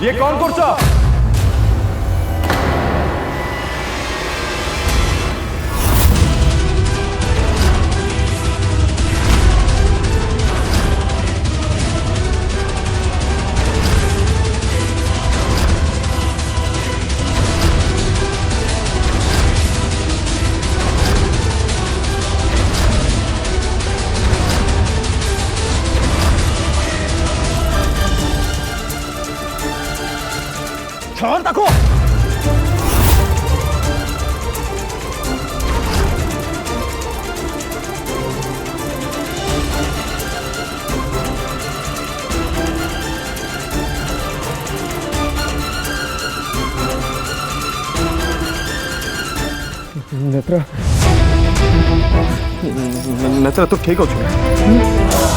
ये कौन करছো? छोड़ ताको नेत्रा नेत्रा तो ठीक अच्छे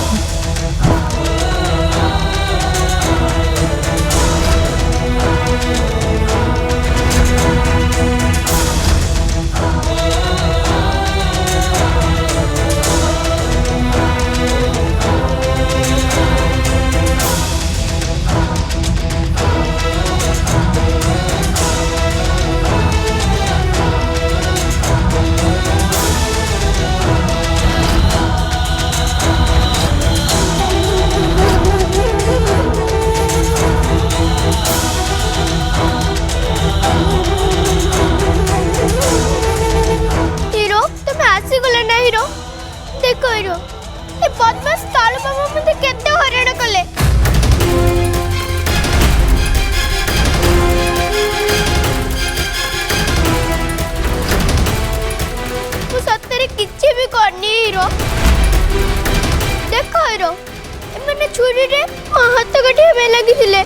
छुरी रे हाथ काटे में लगी थिले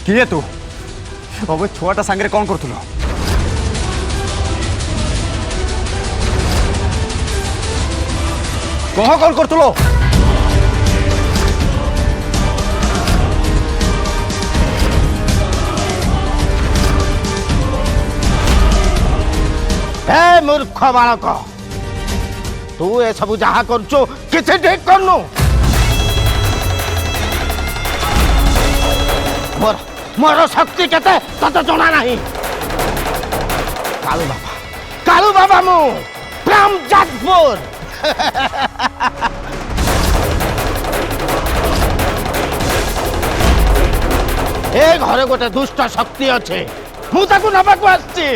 किए तू अब छुआटा सांगे कौन करूल कह कौन करूल हे मूर्ख बालक तू ए सब जहा करचो किसी ठीक करनु मोर शक्ति केते तते जना नहीं कालू बाबा मु फ्रॉम जाजपुर ए घरे गोटे दुष्ट शक्ति अच्छे मु ताकू नबाकू आछि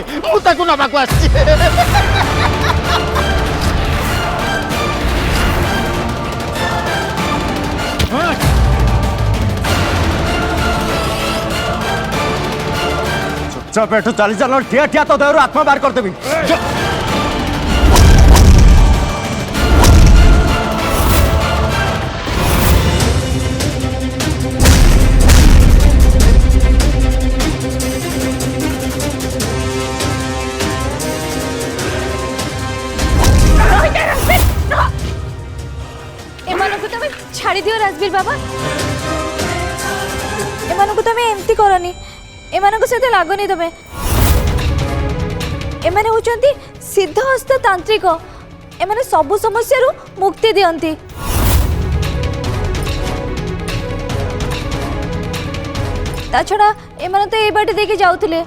चुपचाप एठू चली चल ठिया ठिया तो देहरु आत्मा बाहर कर देबी छाड़ी दियो राजवीर बाबा एमानकु तमे एमती करनी एमानक सहित लागनी तमे एमाने होचंती सिद्धहस्त तांत्रिक एमाने सबु समस्या रु मुक्ति दियंती ता छड़ा एमाने तो ए बाटे देके जाउथिले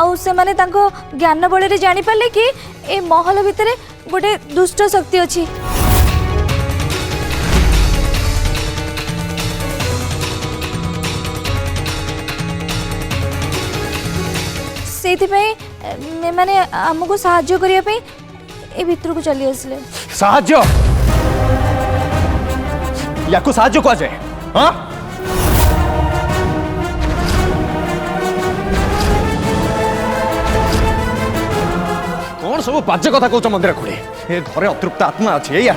आउ से माने तांको ज्ञान बळे रे जानि पाले कि ए महल भितरे गोटे दुष्ट शक्ति अछि से माने आमको साहाଯ୍य करिया पे ए भितर को चली आसले साहाଯ୍य याकू साहाଯ୍य को जाए हां कौन सब बाजे कथा कहूच मंदिर खुड़े ए घरे अतृप्त आत्मा अच्छे या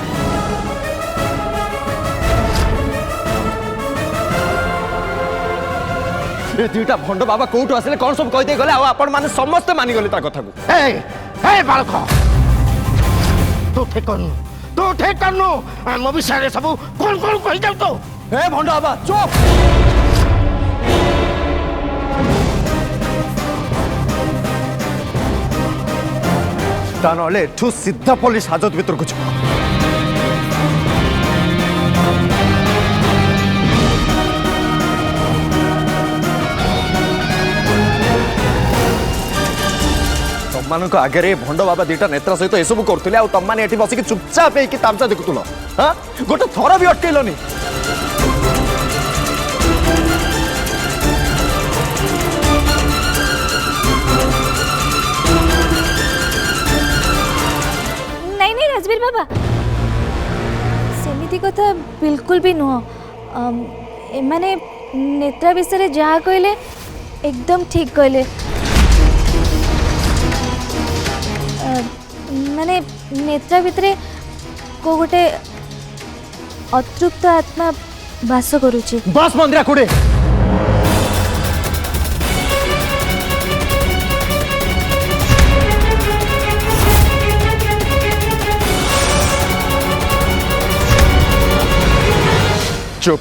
ए दुईटा भंड बाबा कोठू आसिले कौन सब कहि दे गले आ आपण माने समस्त मानि गले ता कथा को ए बालक तू ठीक करनु आम विषय सब कौन कहि जाऊ तो ए भंड बाबा चुप ता नले एठू सीधा पुलिस हाजत भीतर को जा तुम आगे भंड बाबा दीटा नेत्रा सहित यू करते तुम मैंने बसिक चुपचाप होगी तामसा देखुल हाँ गोटे थर भी अटकैलनि नहीं नहीं राजवीर बाबा सेमिति कथा बिल्कुल भी नुह एमाने नेत्रा विषय जहाँ कहले एकदम ठीक कहले माने नेत्रा भितरे को गोटे अतृप्त आत्मा वास करुची बस मंदिरा कुड़े चुप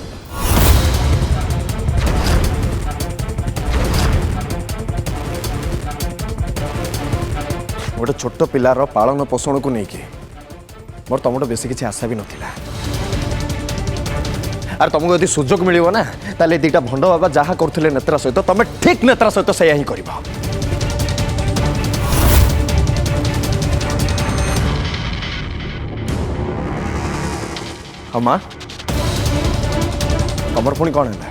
गोटे छोट पिलार पालन पोषण को लेकिन मोर तुम बेस किसी आशा भी नाला आर तुमको यदि सुजोग मिल ना ताले दीटा भंड बाबा जहाँ करते नेत्रा सहित तुम ठीक नेत्रा सहित से ही कर हाँ माँ तुमर पुणी कौन है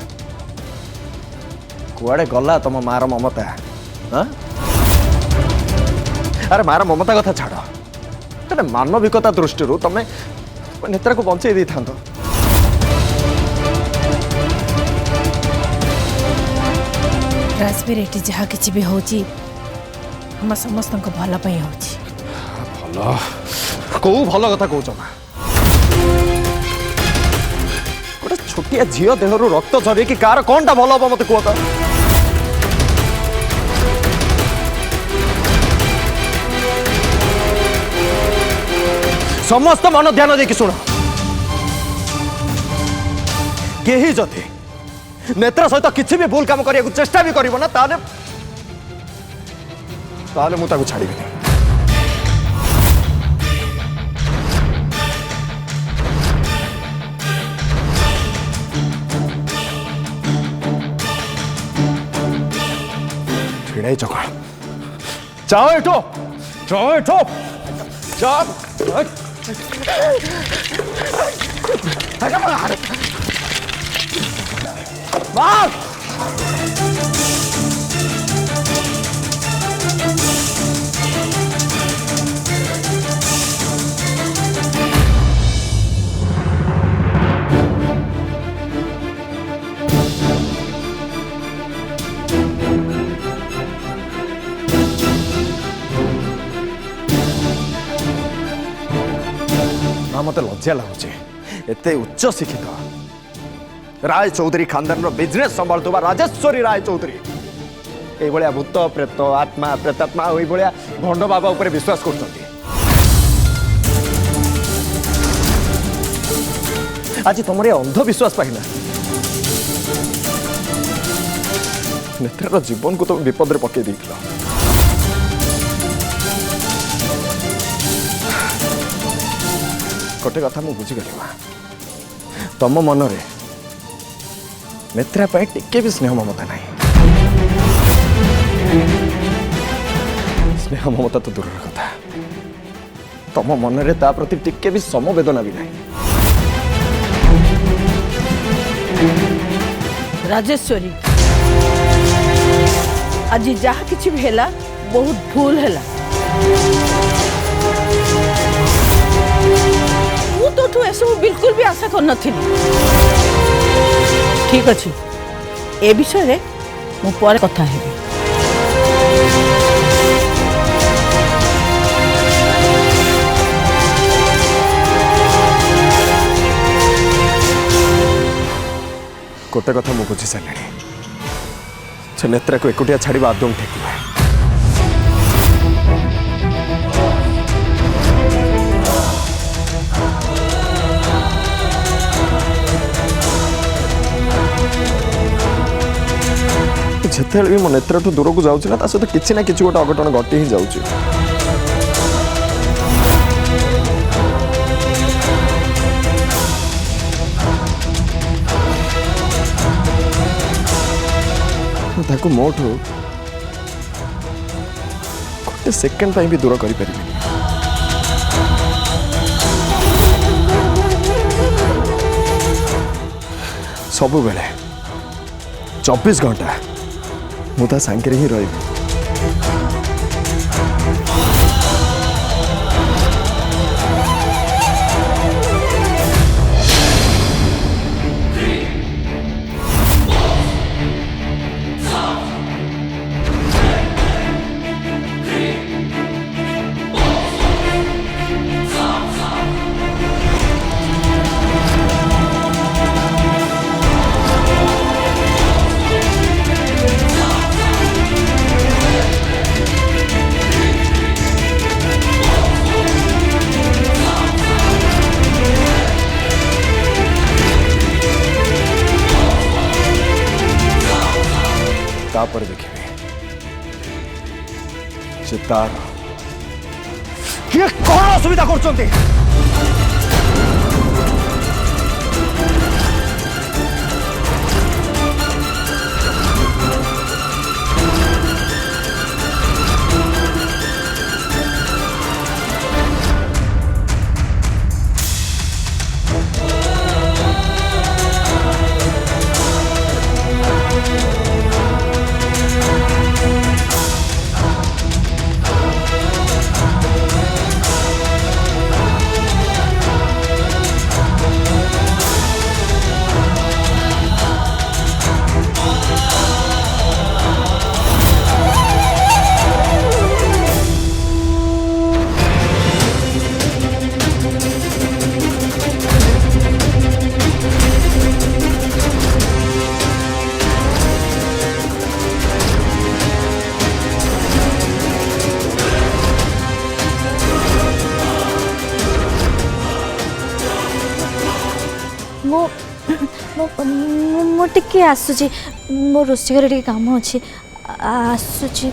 कुआड़े गला तुम मार ममता हाँ अरे मार ममता कथा छाड़ तेरे मानविकता दृष्टि तुम नेत्रा को बंचे दी था राजवीर एटी जहाँ किसी भी होची हम समस्त भल भल कौ भल कथा कौच माँ गोटे छोटिया झील देहरु रक्त झरे कि कार कौनटा भल हम मत कह समस्त मन ध्यान देकी शुण कहीं जदि नेत्रा सहित किसी भी भूल काम करने चेष्टा भी करिवो ना ताले मु ताकू छाड़ीबेनी छिड़ाई चकड़ जाओ एठो जाओ मत लज्जा लगुच एत उच्च शिक्षित राय चौधरी खानदान बिजनेस संभालुवा राजेश्वरी राय चौधरी ये भूत प्रेत आत्मा प्रेतात्मा ये भंड बाबा उपर विश्वास कर आज तुम ये अंधविश्वास पाइना नेत्रार जीवन को तुम विपद पकई दे गोटे कथा मुझे बुझीगली माँ तुम मन रे नेत्रा टिके भी स्नेह ममता नहीं स्नेह ममता तो दूर कथा तुम मन रे ता प्रति टिके भी समवेदना भी नहीं राजेश्वरी आज जहाँ किसी भी है बहुत भूल है तो ऐसा बिल्कुल भी आशा कर नथी ठीक अच्छे ए विषय मु पर कथा हेबी गोटे कथा मुझे बुझी सारे से नेत्रा को एकुटिया छाड़ा आदम ठीक नुहे। जिते भी मो नेत्रा ठू दूर को जाऊँ ना सहित किसी ना कि गोटे अघटन घटी ही जाऊँ। ताको मोठू गोटे सेकेंड भी दूर कर सब बेले 24 घंटा मुझे सांगे ही रही। तापर देखिए से तार कौन असुविधा कर टिके आसुची मो रोषे घर टे काम अच्छे आसुची।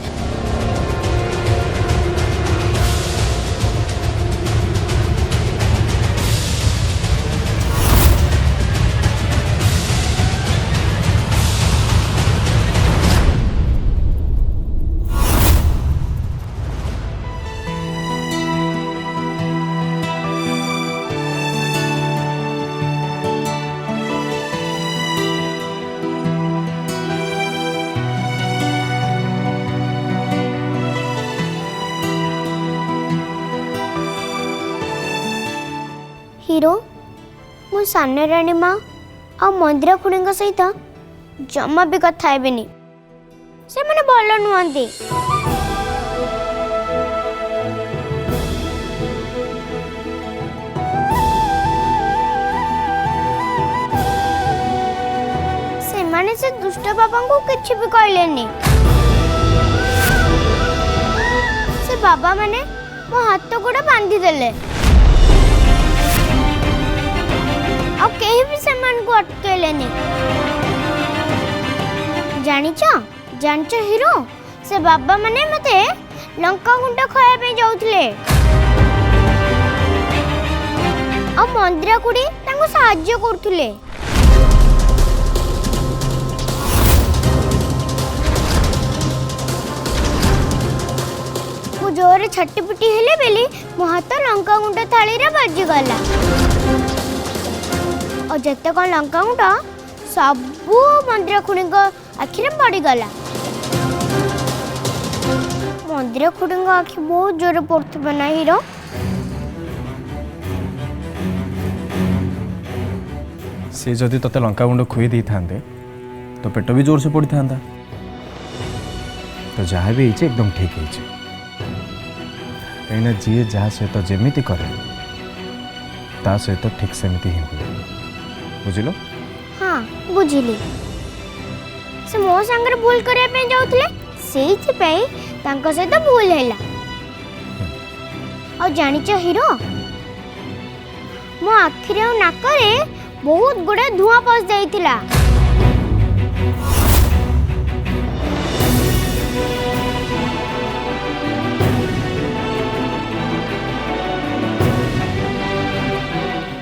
हीरो मो साने राणी माँ आ मंदिरा खुड़ी सहित जमा भी कथा हेबेनी से माने भल नुहंती। से माने से दुष्ट बाबा को किछि भी कहलेनी। से बाबा माने मो हाथ गोड़ बांधी देले और कहीं भी सामान को अटकेलेनी। जानिच हीरो से बाबा माने मते लंका गुंडा खाया पे जाउथले और मंदिरा कुड़ी तांको सहाय्य करथुले। मु जोरे छट्टीपुटी हेले बेली मो हाथ लंका गुंडा थाली रे बाजी गला और जत्ते कौन लंका गुंडा सबू मंदिर खुड़ी आखिरे पड़गला। मंदिर खुड़ी आखि बहुत जोर पड़े ना हीरो। से जदि तते लंका गुंड खुई दे था तो पेट भी जोर से पड़ी था। तो जहाँ भी एकदम ठीक है कहीं जी जहाँ सहित जमी करे ता सहित ठीक सेमती ही हुए बुझिल। हाँ बुझिली से मो संगे भूल करने पे जाउथले सेइथि पई तांको सहित भूल हैला और जानिच हीरो मो आखिरे और नाकरे बहुत गुडे धुआं पस जाइतिला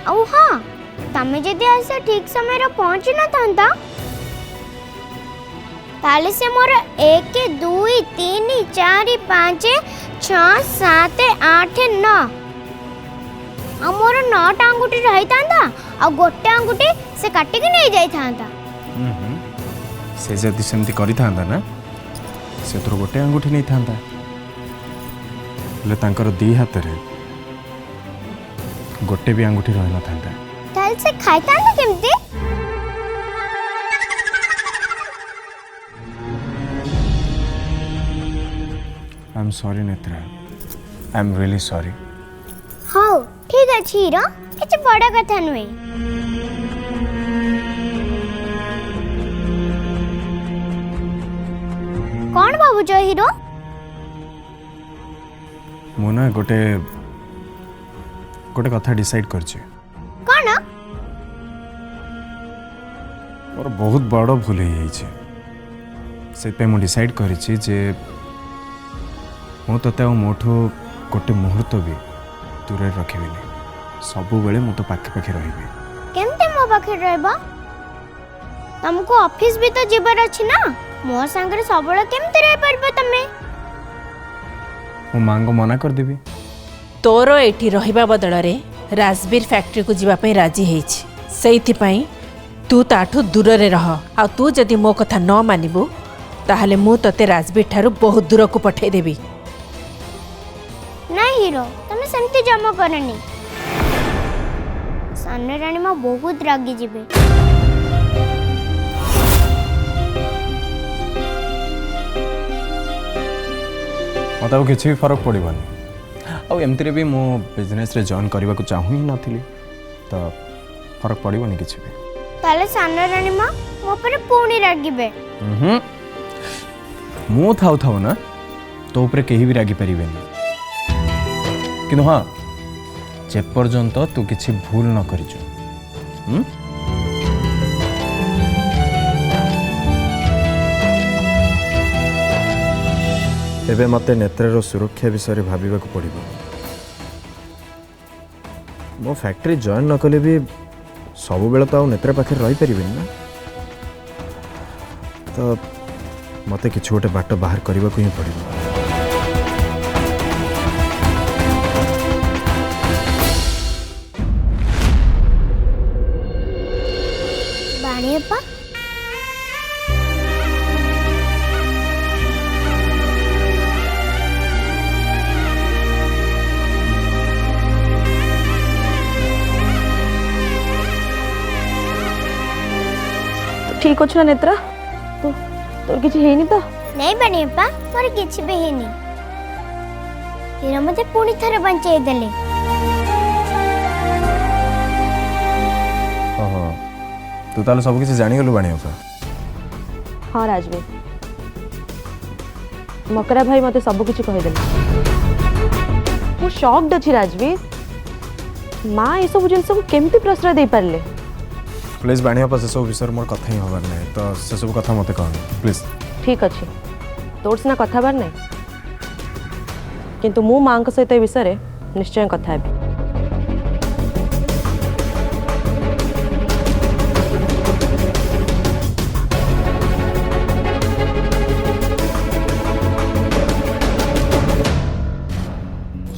औ हाँ तमे जदि आसे ठीक समय रे पहुंची न थांता ताले से मोर 1 2 3 4 5 6 7 8 9 आ मोर 9 अंगुठी रही थांता आ गोटे अंगुठी से काटी के नहीं जाई थांता से जदि सेमती करि थांदा ना से तोर गोटे अंगूठी नहीं थांदा ले तांकर दी हाथ रे गोटे भी अंगूठी रही न थांदा ताल से खाई थांता केमती I am sorry Netra I am really sorry हाँ ठीक अच्छे हीरो किसी बड़ा कथा नुहे कौन भावुच हीरो मु ना गोटे गोटे कथा डिसाइड करछि कौन मोर बहुत बड़ भूल हो जाइए से पे मु डिसाइड करिछि जे मु तते मोठो गोटे मुहूर्त भी दूर रखिबिनी सबु बेले मु तो पाखे पाखे रहिबी केमते मो पाखे रहबा तुमको ऑफिस भी तो जीवर अछि ना मो संगे सबले केमते रह परबो तमे मु मांगो मना कर देबी तोर एठी रहिबा बदଳରେ राजबीर फैक्ट्री को जीवा पई राजी हेछि सेइथि पई तू ताठू दूर रे रह आ तू जदि मो कथा न मानिबू ताहले मु तते राजबीर ठारू बहुत दूर को पठे देबी नहीं हीरो तमे सेमती जमा करनी सामने रानी मां बहुत रागी जीबे मत आ किसी भी फरक पड़ोनी आउ एमती भी मो बिजनेस रे जॉइन करने को चाहू ही नथिली तो फरक पड़ोनी किसी भी ताले सामने रानी मां मो पर पूणी रागीबे मु थाउ थाउ ना तो ऊपर कहीं भी रागी पारिबेनी किंतु हाँ जे पर्यंत तू किसी भूल न करिछु एबे मते नेत्रर सुरक्षा विषय भाविबा को पड़िबो मो फैक्ट्री जॉइन न कले भी सब बेले तो नेत्र पाखे रही परिबेनी ना तो मते किछु गोटे बाट बाहर करबा को ही पड़िबो बाणीअप्पा ठीक अच्छे नेत्रा तो तोर किछि हेनी तो नहीं बाणीअप्पा मोर किछि भी हेनी हीरो मते पूणी थरे बंचाई देले ओहो तू ताले सब किसी जानी गलु बाणी अपा हाँ राजवीर मकरा भाई मते सब किछि कहि देले मु शॉक्ड अछि राजवीर माँ ये सब जिन सब केमती प्रश्रय दे पारले प्लीज बाणी अपा से सब विषय मोर कथा ही होबार नहीं तो से सब कथा मते कहन प्लीज ठीक अछि तोर सिना कथा बार नहीं किंतु मु माँ सहित ए विषय निश्चय कथा हेबी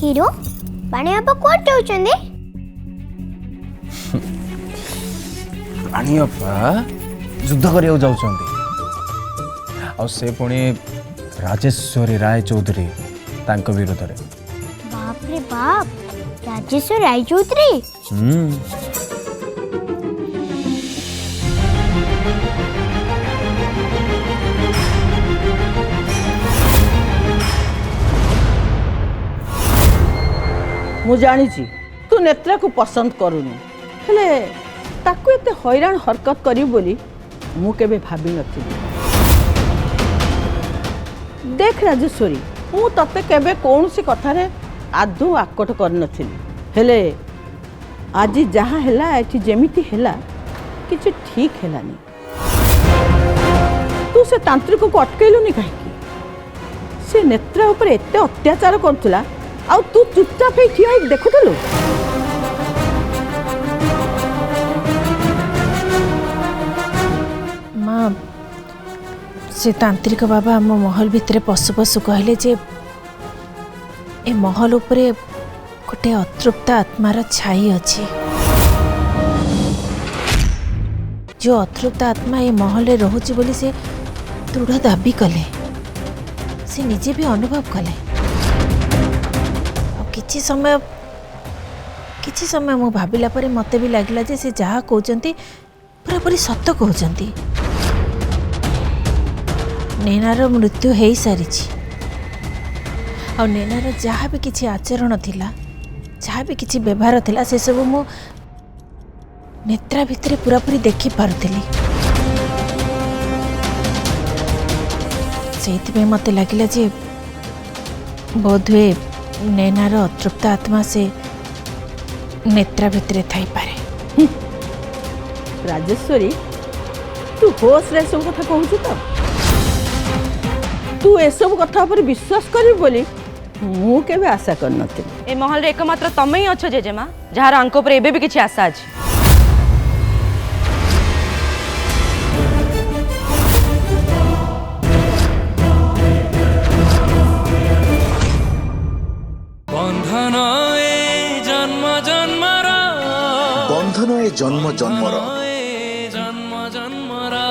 हीरो बाणीअप्पा कोट जाउछंदी बाणी अपा युद्ध करिया जाउछंती आ से पुणी राजेश्वरी राय चौधरी तांको विरोध रे बाप रे बाप राजेश्वर राय चौधरी मु जानी तू नेत्रा को पसंद करूनु हेले ताकू एते हैरान हरकत करी बोली मु केबे भाभी नथिली। देख राजेश्वरी मु तते केबे कौनसी कथारे आदौ आकट कर नथिली हेले आज जहाँ हैला एठी जेमिति हैला किछि ठीक हैलानी। तू से तांत्रिक को अटकैलुनी कहीं से नेत्रा ऊपर एते अत्याचार करथुला आ तू चुपचाप ही ठिया देखुथलु। माँ से तांत्रिक बाबा आम महल भितर पशु पशु कहले जे ए महल उपरे गोटे अतृप्त आत्मार छाई अच्छी। जो अतृप्त आत्मा ए महल रोचे बोली से दृढ़ दाबी कले से निजे भी अनुभव कले। किछि समय मु भाबिला परे मते भी लागिला जे से जहा कहउचंती पूरा पूरी सत्य कहउचंती। नैनार मृत्यु हो सारी आ नैनार जहाँ भी किसी आचरण थिला जहाँ भी किसी व्यवहार थिला से सब मु नेत्रा भितर पूरा पूरी देखि पारुथिली। से मते लगिला जे बोधवे नैनार अतृप्त आत्मा से नेत्रा भितर थाई पारे। राजेश्वरी तू होश रे सब कथा कहूछु तो तू ए सब कथा पर विश्वास करी बोली मु केबे आशा कर नथिली। ए महल रे एकमात्र तमे ही अछो जेजेमा जहार अंक पर एबे भी किछि आशा अछि। बंधन ए जन्म जन्मर जन्म जन्मरा